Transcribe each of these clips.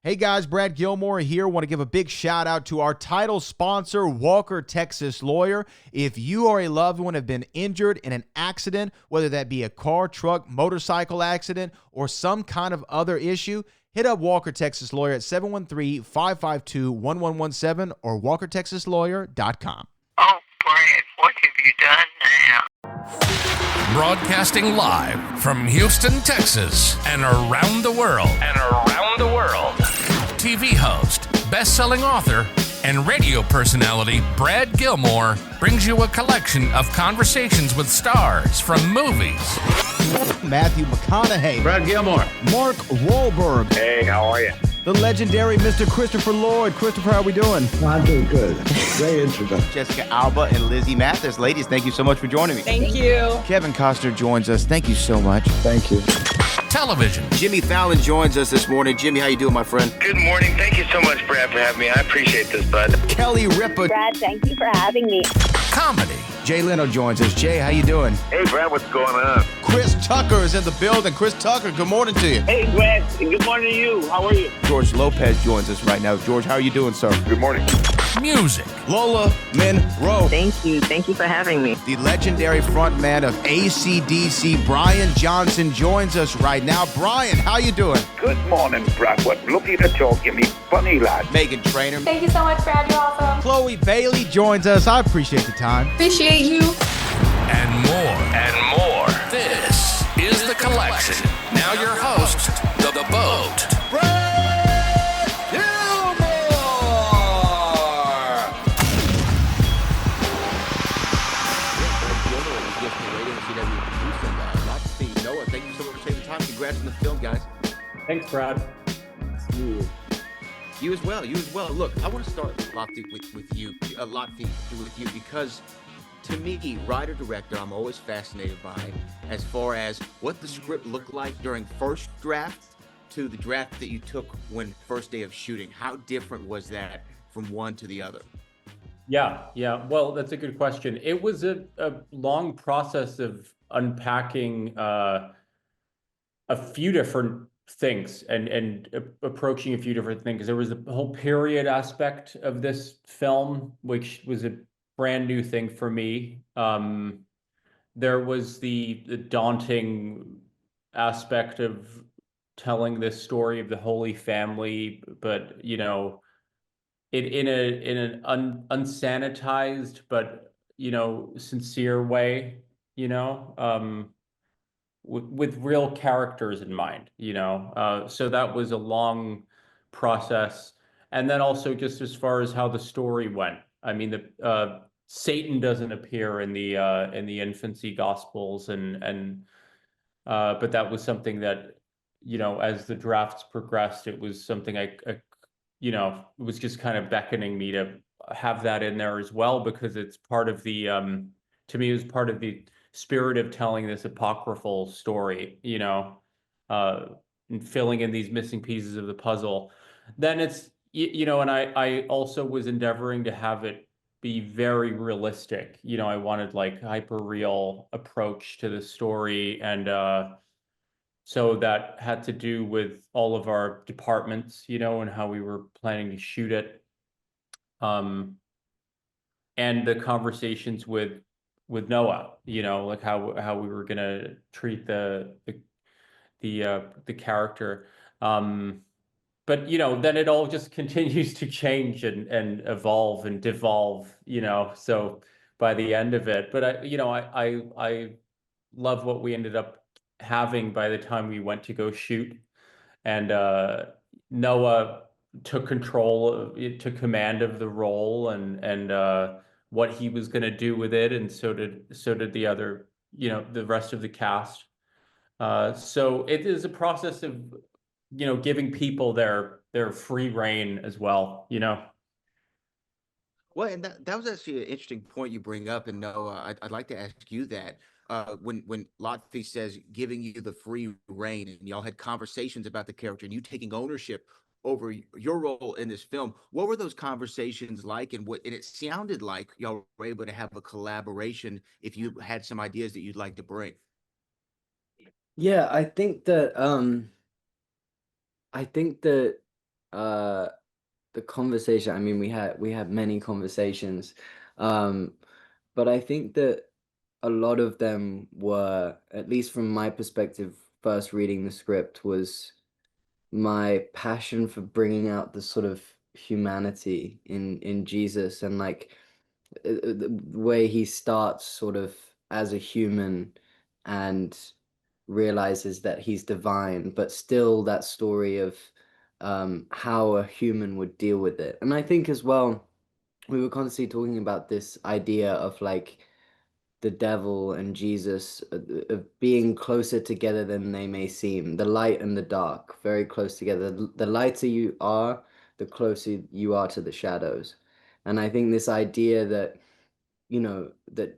Hey guys, Brad Gilmore here. Want to give a big shout out to our title sponsor, Walker Texas Lawyer. If you or a loved one have been injured in an accident, whether that be a car, truck, motorcycle accident, or some kind of other issue, hit up Walker Texas Lawyer at 713-552-1117 or walkertexaslawyer.com. Oh, Brad, what have you done now? Broadcasting live from Houston, Texas, and around the world. TV host, best-selling author, and radio personality Brad Gilmore brings you a collection of conversations with stars from movies. Matthew McConaughey. Brad Gilmore. Mark Wahlberg. Hey, how are you? The legendary Mr. Christopher Lloyd. Christopher, how are we doing? I'm doing good. Great introduction. Jessica Alba and Lizzie Mathis. Ladies, thank you so much for joining me. Thank you. Kevin Costner joins us. Thank you so much. Thank you. Television. Jimmy Fallon joins us this morning. Jimmy, how you doing, my friend? Good morning. Thank you so much, Brad, for having me. I appreciate this, bud. Kelly Ripa. Brad, thank you for having me. Comedy. Jay Leno joins us. Jay, how you doing? Hey, Brad, what's going on? Chris Tucker is in the building. Chris Tucker, good morning to you. Hey, Brad, and good morning to you. How are you? George Lopez joins us right now. George, how are you doing, sir? Good morning. Music. Lola Monroe. Thank you. Thank you for having me. The legendary frontman of AC/DC, Brian Johnson, joins us right now. Brian, how you doing? Good morning, Brad. What lovely to talk. You me funny lad. Megan Trainor. Thank you so much, Brad. You're awesome. Chloe Bailey joins us. I appreciate the time. Appreciate you. And more. This is The Collection. Now your host, The Boat. Brad Gilmore! Lotfy, Noah, thank you so much for taking the time. Congrats on the film, guys. Thanks, Brad. You as well. Look, I want to start Lotfy with you, because to me, writer-director, I'm always fascinated by as far as what the script looked like during first draft to the draft that you took when first day of shooting. How different was that from one to the other? Yeah. Well, that's a good question. It was a long process of unpacking a few different things and approaching a few different things. There was the whole period aspect of this film, which was a brand new thing for me. There was the daunting aspect of telling this story of the Holy Family, but in an unsanitized but sincere way, with real characters in mind, so that was a long process. And then also just as far as how the story went. I mean, Satan doesn't appear in the infancy gospels, but that was something that, as the drafts progressed, it was something it was just kind of beckoning me to have that in there as well, because it's part of the, to me, it was part of the spirit of telling this apocryphal story, and filling in these missing pieces of the puzzle. Then it's, and I also was endeavoring to have it be very realistic. I wanted like hyper real approach to the story. And so that had to do with all of our departments, and how we were planning to shoot it. And the conversations with Noah, like how we were gonna treat the character. But then it all just continues to change and evolve and devolve, so by the end of it. But I love what we ended up having by the time we went to go shoot. And Noah took command of the role and what he was going to do with it, and so did the other, the rest of the cast. So it is a process of giving people their free reign as well, Well, and that was actually an interesting point you bring up, and Noah, I'd like to ask you that. When Lotfy says giving you the free reign, and y'all had conversations about the character and you taking ownership over your role in this film, what were those conversations like, and it sounded like y'all were able to have a collaboration if you had some ideas that you'd like to bring. Yeah, I think that the conversation, I mean, we had many conversations, but I think that a lot of them were, at least from my perspective, first reading the script, was my passion for bringing out the sort of humanity in Jesus, and like the way he starts sort of as a human and realizes that he's divine, but still that story of how a human would deal with it. And I think as well, we were constantly talking about this idea of like the devil and Jesus of being closer together than they may seem, the light and the dark, very close together. The lighter you are, the closer you are to the shadows. And I think this idea that, that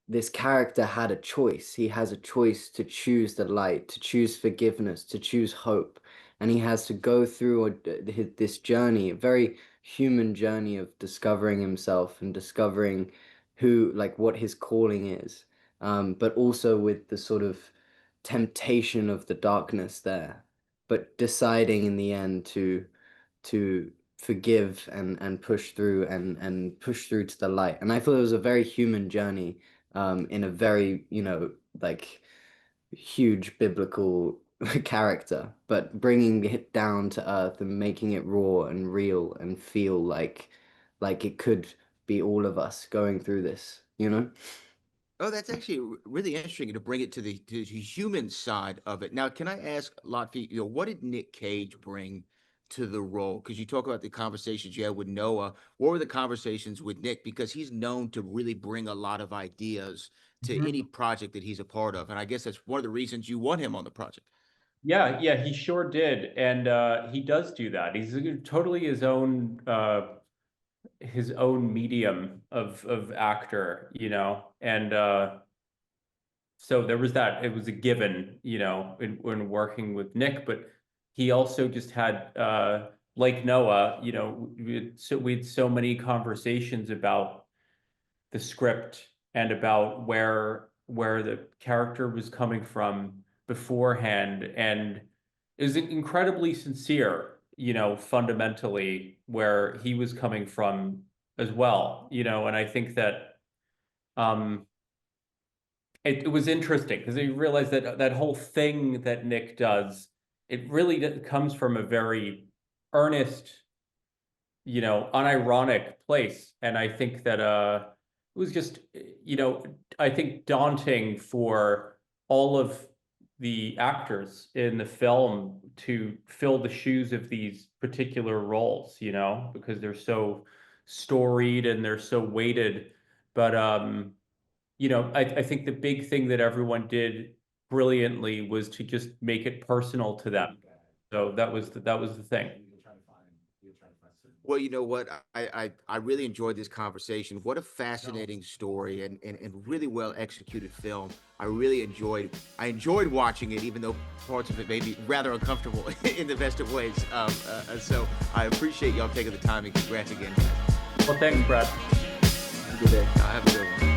this character had a choice. He has a choice to choose the light, to choose forgiveness, to choose hope. And he has to go through this journey, a very human journey of discovering himself and discovering what his calling is. But also with the sort of temptation of the darkness there, but deciding in the end to forgive and push through and push through to the light. And I thought it was a very human journey, in a very, like huge biblical character, but bringing it down to earth and making it raw and real and feel like it could be all of us going through this, Oh, that's actually really interesting to bring it to the human side of it. Now, can I ask Lotfy, what did Nick Cage bring to the role? Because you talk about the conversations you had with Noah. What were the conversations with Nick? Because he's known to really bring a lot of ideas to any project that he's a part of. And I guess that's one of the reasons you want him on the project. Yeah, he sure did. And he does do that. He's totally his own medium of actor, and so there was that. It was a given, when working with Nick, but he also just had, like Noah, we had so many conversations about the script and about where the character was coming from beforehand, and it was incredibly sincere, fundamentally where he was coming from as well, and I think that it was interesting because you realize that whole thing that Nick does, it really comes from a very earnest, unironic place. And I think that it was just, I think daunting for all of the actors in the film to fill the shoes of these particular roles, because they're so storied and they're so weighted. But, I think the big thing that everyone did brilliantly was to just make it personal to them. So that was the thing. Well, you know what? I really enjoyed this conversation. What a fascinating story and really well executed film. I enjoyed watching it, even though parts of it may be rather uncomfortable in the best of ways. So I appreciate y'all taking the time, and congrats again, guys. Well, thanks, Brad. Have a good day. Have a good one.